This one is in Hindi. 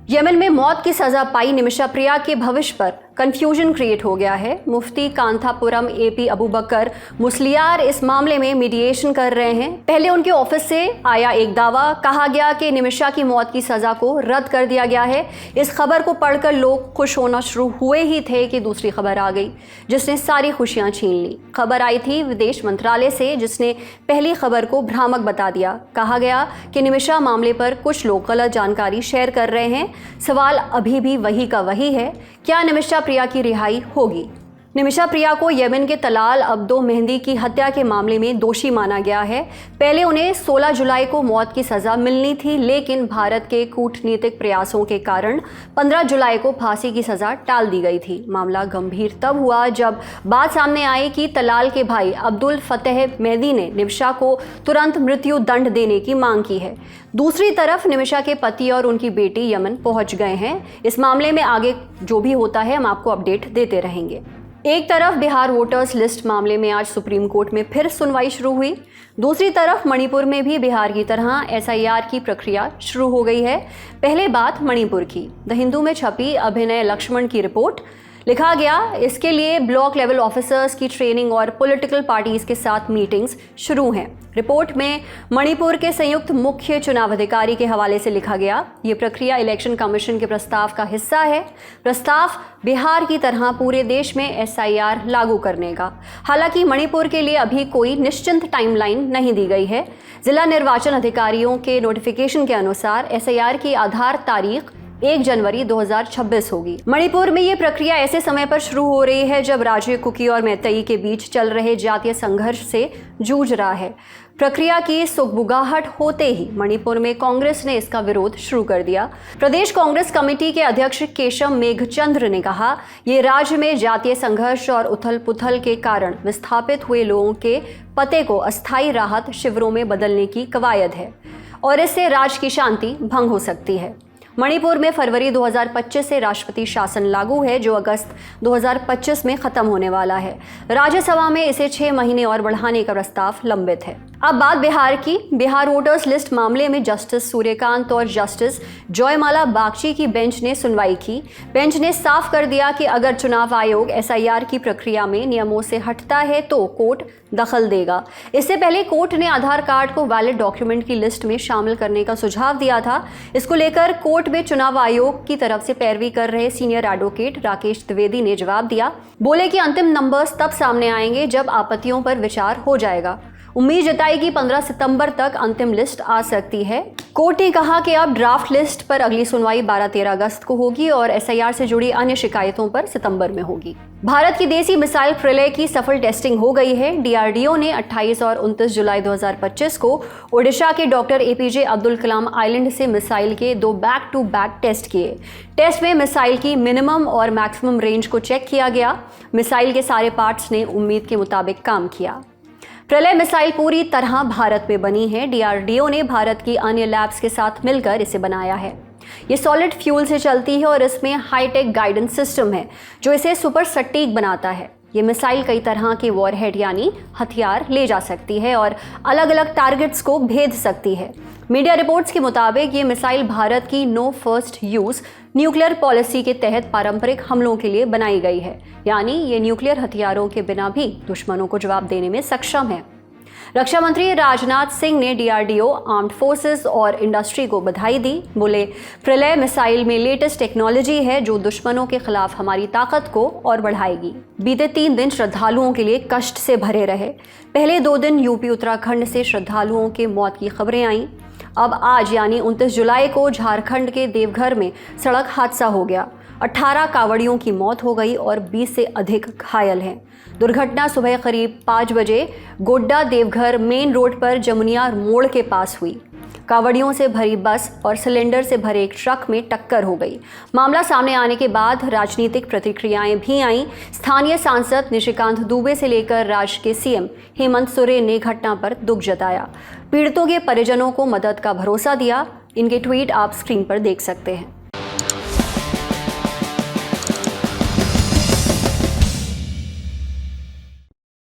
यमन में मौत की सजा पाई निमिषा प्रिया के भविष्य पर कंफ्यूजन क्रिएट हो गया है। मुफ्ती कांथापुरम एपी अबू बकर मुस्लियार इस मामले में मीडिएशन कर रहे हैं। पहले उनके ऑफिस से आया एक दावा, कहा गया कि निमिषा की मौत की सजा को रद्द कर दिया गया है। इस खबर को पढ़कर लोग खुश होना शुरू हुए ही थे कि दूसरी खबर आ गई जिसने सारी खुशियां छीन ली। खबर आई थी विदेश मंत्रालय से, जिसने पहली खबर को भ्रामक बता दिया। कहा गया कि निमिषा मामले पर कुछ लोग गलत जानकारी शेयर कर रहे हैं। सवाल अभी भी वही का वही है, क्या निमिषा प्रिया की रिहाई होगी? निमिषा प्रिया को यमन के तलाल अब्दो मेहंदी की हत्या के मामले में दोषी माना गया है। पहले उन्हें 16 जुलाई को मौत की सजा मिलनी थी, लेकिन भारत के कूटनीतिक प्रयासों के कारण 15 जुलाई को फांसी की सजा टाल दी गई थी। मामला गंभीर तब हुआ जब बात सामने आई कि तलाल के भाई अब्दुल फतेह मेहदी ने निमिषा को तुरंत मृत्यु दंड देने की मांग की है। दूसरी तरफ निमिषा के पति और उनकी बेटी यमन पहुंच गए हैं। इस मामले में आगे जो भी होता है हम आपको अपडेट देते रहेंगे। एक तरफ बिहार वोटर्स लिस्ट मामले में आज सुप्रीम कोर्ट में फिर सुनवाई शुरू हुई। दूसरी तरफ मणिपुर में भी बिहार की तरह एसआईआर की प्रक्रिया शुरू हो गई है। पहले बात मणिपुर की। द हिंदू में छपी अभिनय लक्ष्मण की रिपोर्ट। लिखा गया, इसके लिए ब्लॉक लेवल ऑफिसर्स की ट्रेनिंग और पॉलिटिकल पार्टीज के साथ मीटिंग्स शुरू हैं। रिपोर्ट में मणिपुर के संयुक्त मुख्य चुनाव अधिकारी के हवाले से लिखा गया, ये प्रक्रिया इलेक्शन कमीशन के प्रस्ताव का हिस्सा है। प्रस्ताव बिहार की तरह पूरे देश में एसआईआर लागू करने का। हालांकि मणिपुर के लिए अभी कोई निश्चित टाइमलाइन नहीं दी गई है। जिला निर्वाचन अधिकारियों के नोटिफिकेशन के अनुसार एसआईआर की आधार तारीख 1 जनवरी 2026 होगी। मणिपुर में ये प्रक्रिया ऐसे समय पर शुरू हो रही है जब राज्य कुकी और मैतेई के बीच चल रहे जातीय संघर्ष से जूझ रहा है। प्रक्रिया की सुगबुगाहट होते ही मणिपुर में कांग्रेस ने इसका विरोध शुरू कर दिया। प्रदेश कांग्रेस कमेटी के अध्यक्ष केशव मेघचंद्र ने कहा, ये राज्य में जातीय संघर्ष और उथल पुथल के कारण विस्थापित हुए लोगों के पते को अस्थायी राहत शिविरों में बदलने की कवायद है और इससे राज्य की शांति भंग हो सकती है। मणिपुर में फरवरी 2025 से राष्ट्रपति शासन लागू है, जो अगस्त 2025 में खत्म होने वाला है। राज्यसभा में इसे 6 महीने और बढ़ाने का प्रस्ताव लंबित है। अब बात बिहार की। बिहार वोटर्स लिस्ट मामले में जस्टिस सूर्यकांत और जस्टिस जयमाला बागची की बेंच ने सुनवाई की। बेंच ने साफ कर दिया कि अगर चुनाव आयोग एसआईआर की प्रक्रिया में नियमों से हटता है तो कोर्ट दखल देगा। इससे पहले कोर्ट ने आधार कार्ड को वैलिड डॉक्यूमेंट की लिस्ट में शामिल करने का सुझाव दिया था। इसको लेकर कोर्ट में चुनाव आयोग की तरफ से पैरवी कर रहे सीनियर एडवोकेट राकेश द्विवेदी ने जवाब दिया। बोले कि अंतिम नंबर्स तब सामने आएंगे जब आपत्तियों पर विचार हो जाएगा। उम्मीद जताई कि 15 सितंबर तक अंतिम लिस्ट आ सकती है। कोर्ट ने कहा कि अब ड्राफ्ट लिस्ट पर अगली सुनवाई 12-13 अगस्त को होगी और एसआईआर से जुड़ी अन्य शिकायतों पर सितंबर में होगी। भारत की देसी मिसाइल प्रलय की सफल टेस्टिंग हो गई है। डीआरडीओ ने 28 और 29 जुलाई 2025 को ओडिशा के doctor APJ Abdul Kalam island से मिसाइल के 2 बैक टू बैक टेस्ट किए। टेस्ट में मिसाइल की मिनिमम और मैक्सिमम रेंज को चेक किया गया। मिसाइल के सारे पार्ट्स ने उम्मीद के मुताबिक काम किया। प्रलय मिसाइल पूरी तरह भारत में बनी है। डीआरडीओ ने भारत की अन्य लैब्स के साथ मिलकर इसे बनाया है। ये सॉलिड फ्यूल से चलती है और इसमें हाईटेक गाइडेंस सिस्टम है जो इसे सुपर सटीक बनाता है। ये मिसाइल कई तरह के वॉरहेड यानी हथियार ले जा सकती है और अलग अलग टारगेट्स को भेद सकती है। मीडिया रिपोर्ट्स के मुताबिक ये मिसाइल भारत की no first use nuclear policy के तहत पारंपरिक हमलों के लिए बनाई गई है, यानी ये न्यूक्लियर हथियारों के बिना भी दुश्मनों को जवाब देने में सक्षम है। रक्षा मंत्री राजनाथ सिंह ने डीआरडीओ, आर्म्ड फोर्सेस और इंडस्ट्री को बधाई दी। बोले, प्रलय मिसाइल में लेटेस्ट टेक्नोलॉजी है जो दुश्मनों के खिलाफ हमारी ताकत को और बढ़ाएगी। बीते 3 दिन श्रद्धालुओं के लिए कष्ट से भरे रहे। पहले 2 दिन यूपी उत्तराखंड से श्रद्धालुओं के मौत की खबरें आईं। अब आज यानी 29 जुलाई को झारखंड के देवघर में सड़क हादसा हो गया। 18 कांवड़ियों की मौत हो गई और 20 से अधिक घायल हैं। दुर्घटना सुबह करीब 5 बजे गोड्डा देवघर मेन रोड पर जमुनिया मोड़ के पास हुई। कांवड़ियों से भरी बस और सिलेंडर से भरे एक ट्रक में टक्कर हो गई। मामला सामने आने के बाद राजनीतिक प्रतिक्रियाएं भी आईं। स्थानीय सांसद निशिकांत दुबे से लेकर राज्य के सीएम हेमंत सोरेन ने घटना पर दुख जताया। पीड़ितों के परिजनों को मदद का भरोसा दिया। इनके ट्वीट आप स्क्रीन पर देख सकते हैं।